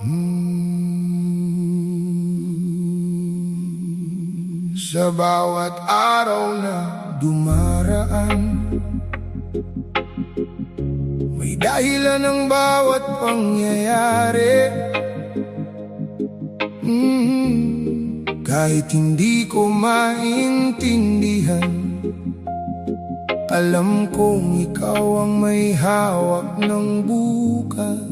Sa bawat araw na dumaraan, may dahilan ang bawat pangyayari. Kahit hindi ko maintindihan, alam kong ikaw ang may hawak ng bukas.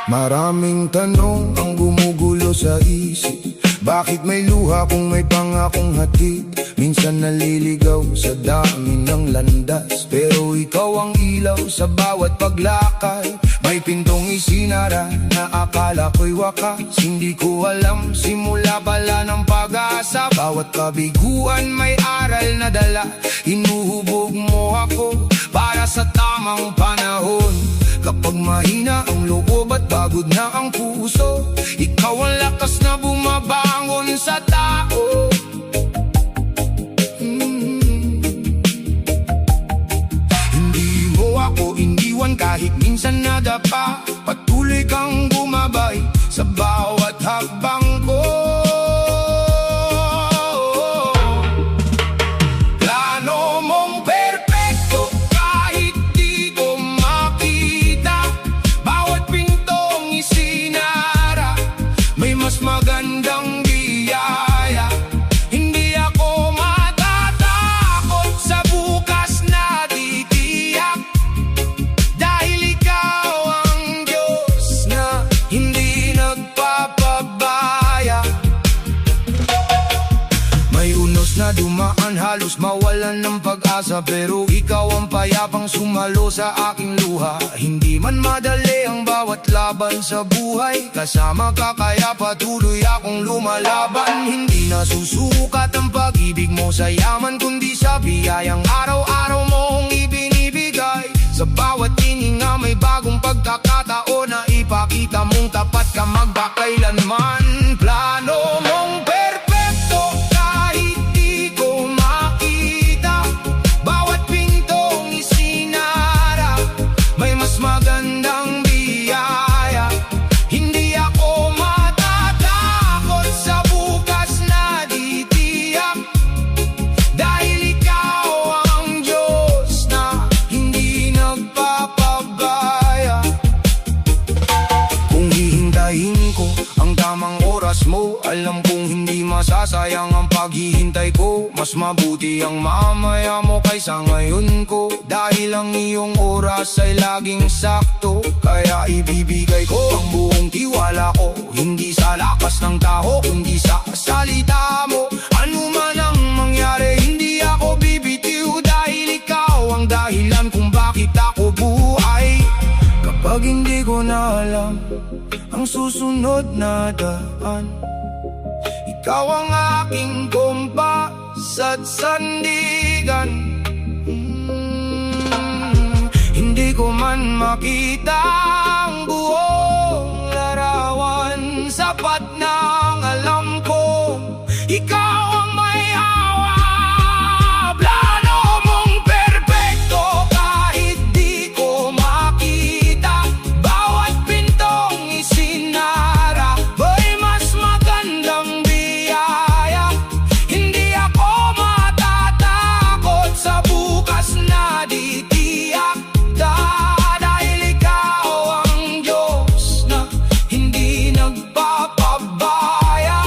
Maraming tanong ang gumugulo sa isip. Bakit may luha kung may pangakong hatid? Minsan naliligaw sa dami ng landas, pero ikaw ang ilaw sa bawat paglakay. May pintong isinara na akala ko'y wakas. Hindi ko alam, simula pala ng pag-asa. Bawat kabiguan may aral na dala. Hinuhubog mo ako para sa tamang panahon. Kapag mahina ang loob at pagod na ang puso, ikaw ang lakas na bumabangon sa tao. Hindi mo ako iniwan kahit minsan nadapa. Patuloy kang bumabay sa bawat hakbang ko. Plano mong perpekto kahit di ko makita. Bawat pintong isinara, may mas magandang biyaya. Hindi ako matatakot sa bukas na titiyak, dahil ikaw ang Diyos na hindi nagpapabaya. May unos na dumaan, halos mawalan ng pag-asa, pero ikaw ang payapang sumalo sa aking luha. Hindi man madali ang bawat laban sa buhay, kasama ka kaya patuloy akong lumalaban. Hindi nasusukat ang pag-ibig mo sa yaman, kundi sa biyayang araw-araw mong ibinibigay. Sa bawat hininga may bagong pagkakataon na ipakita mong tapat ka magpakailanman. Plano mong perpekto kahit di ko makita. Bawat pintong isinara, may mas magandang biyaya. Hindi ako matatakot sa bukas na titiyak, dahil ikaw ang Diyos na hindi nagpapabaya. Kung hihintayin ko ang tamang oras mo, alam kong hindi masasayang ang paghihintay ko. Mas mabuti ang mamaya mo kaysa ngayon ko, dahil ang iyong oras ay laging sakto. Kaya ibibigay ko ang buong tiwala ko, hindi sa lakas ng tao kundi sa salita mo. Ano man ang mangyari, hindi ako bibitiw, dahil ikaw ang dahilan kung bakit ako buhay. Kapag hindi ko na alam ang susunod na daan, ikaw ang aking kompas at sandigan. Hindi ko man makita ang buong larawan, sapat na ang alam ko ikaw ang may hawak. Plano mong perpekto kahit di ko makita. Bawat pintong isinara, may mas magandang biyaya. Hindi ako matatakot sa bukas na titiyak, dahil ikaw ang Diyos na hindi nagpapabaya.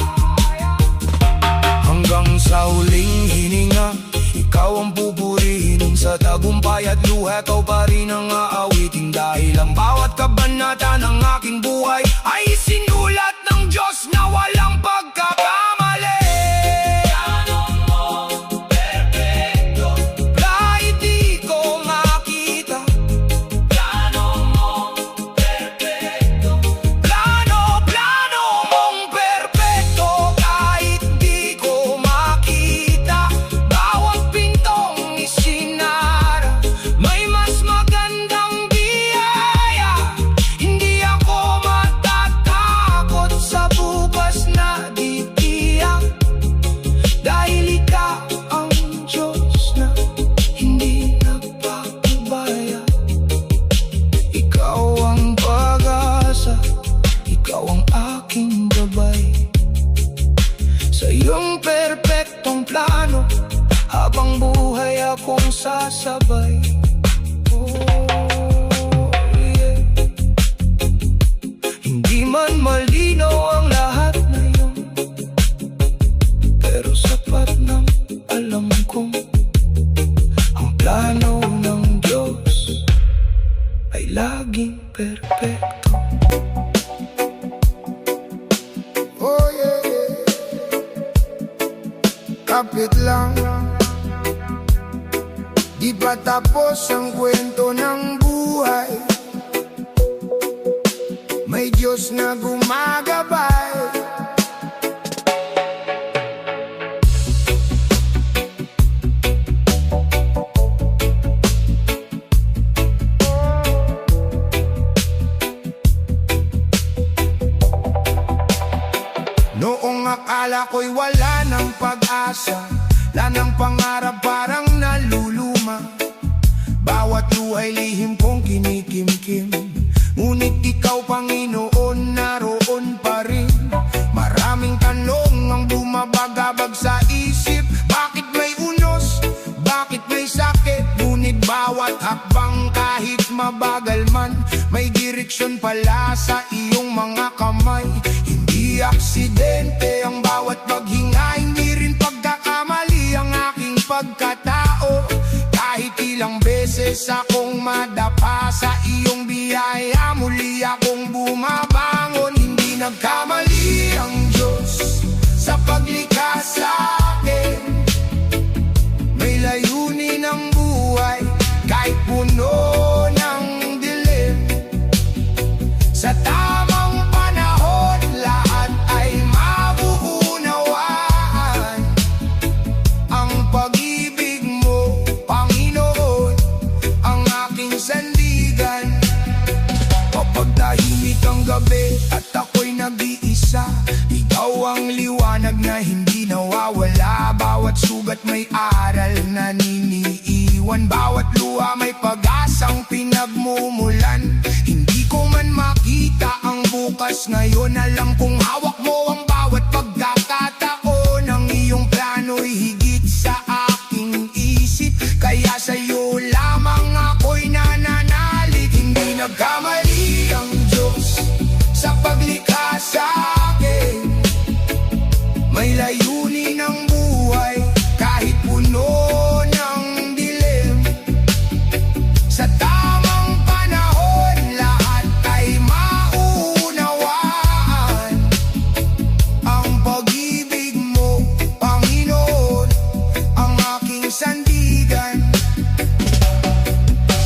Hanggang sa huling hininga, ikaw ang pupurihin. Sa tagumpay at luha, ikaw pa rin ang aawitin, dahil ang bawat kabanata ng aking buhay ay sinulat ng Diyos na walang pagkakamali. Kahit di ko makita. Plano mong perpekto kahit di ko makita. Bawat pintong isinara, may mas magandang biyaya. maging perpekto. Oh yeah, kapit lang. Di pa tapos ang kwento ng buhay, may Diyos na gumagabay. Noong akala ko'y wala ng pag-asa, wala ng pangarap, parang naluluma. Bawat luhay lihim kong kinikimkim, ngunit ikaw, Panginoon, naroon pa rin. Maraming tanong ang bumabagabag sa isip. Bakit may unos? Bakit may sakit? Ngunit bawat hakbang, kahit mabagal man, may direksyon pala sa iyong mga kamay. Hindi aksidente ang bawat paghinga, hindi rin pagkakamali ang aking pagkatao. Kahit ilang beses akong madapa sa iyong biyaya, muli akong bumabangon. Hindi nagkamali ang Diyos sa paglikha sa akin. May layunin ang buhay kahit puno ng dilim. Sa tamang panahon, lahat ay mabuunawaan. Ang pag-ibig mo, Panginoon, ang aking sandigan. Kapag tahimik ang gabi at ako'y nag-iisa, ikaw ang liwanag na hindi nawawala. Bawat sugat may aral na niniiwan, bawat luha may pag-asang pinagmumulan. Hindi ko man makita ang bukas ngayon, alam kong hawak mo ang bawat pagkakataon. Ang iyong plano'y higit sa aking isip, kaya sa'yo lamang ako'y nananalig. Hindi nagkamali ang Diyos sa paglikha sa akin. May layunin ang buhay kahit puno ng dilim. Sa tamang panahon, lahat ay maunawaan. Ang pag-ibig mo, Panginoon, ang aking sandigan.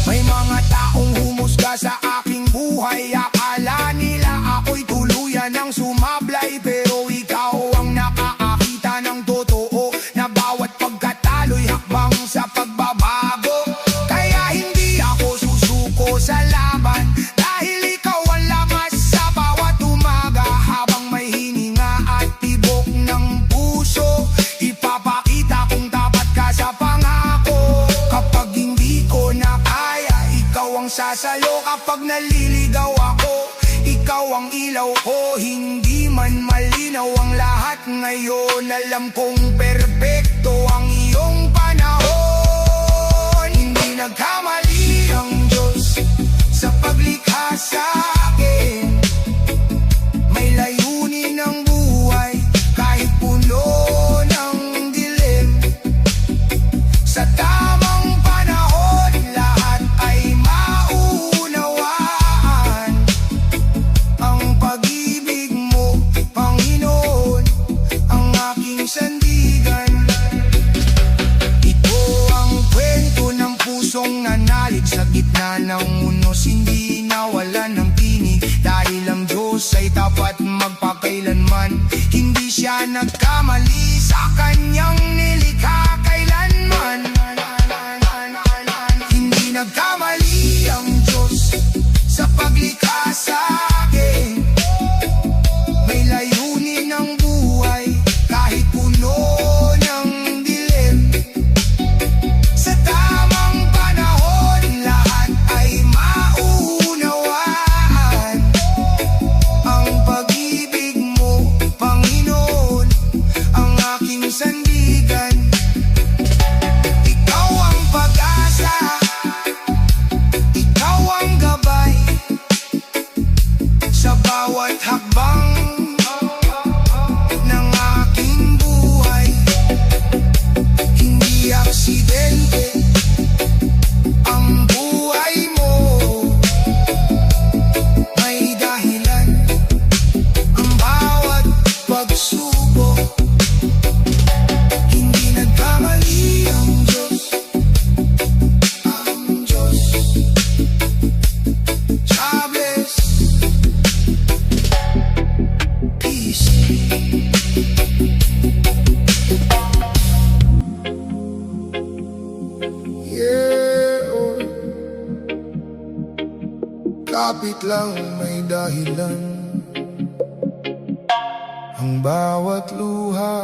May mga taong humusga sa aking buhay, akala nila ako'y tuluyan ng sumablay. Pero ikaw ang nakakakita ng totoo, na bawat pagkatalo'y hakbang sa pagbabago. Kaya hindi ako susuko sa laban, dahil ikaw ang lamas sa bawat umaga. Habang may hininga at tibok ng puso, ipapakita kong tapat ka sa pangako. Kapag hindi ko na kaya, ikaw ang sasalo. Kapag naliligaw ako, ikaw ang ilaw ko. Hindi man malinaw ang lahat ngayon, alam kong perpekto ang iyong panahon. Hindi nagkamali ang Diyos sa paglikha sa akin. May layunin ang buhay kahit puno ng dilim. Sa tamang panahon, lahat ay maunawaan. Ang pag-ibig mo, Panginoon, ang aking sandigan. Ito ang kwento ng pusong nanalig sa gitna ng unos, hindi nawalan ng tinig. Dahil ang Diyos ay tapat magpakailanman, hindi siya nagkamali sa kanyang nilikha kailanman. Hindi nagkamali ang Diyos sa paglikha sa akin. May layunin ang buhay kahit puno ng dilim. Sa tamang panahon, lahat ay maunawaan. Ang pag-ibig mo, Panginoon, ang aking sandigan. Kapit lang may dahilan ang bawat luha.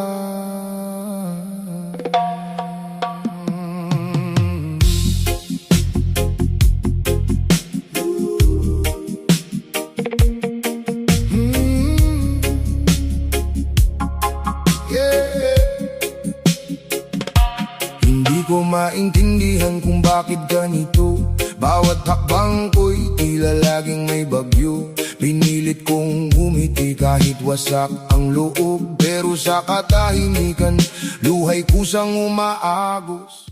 Hindi ko maintindihan kung bakit ganito. Bawat hakbang ko'y tila laging may bagyo. Pinilit kong umiti kahit wasak ang loob, pero sa katahimikan luhay kusang umaagos.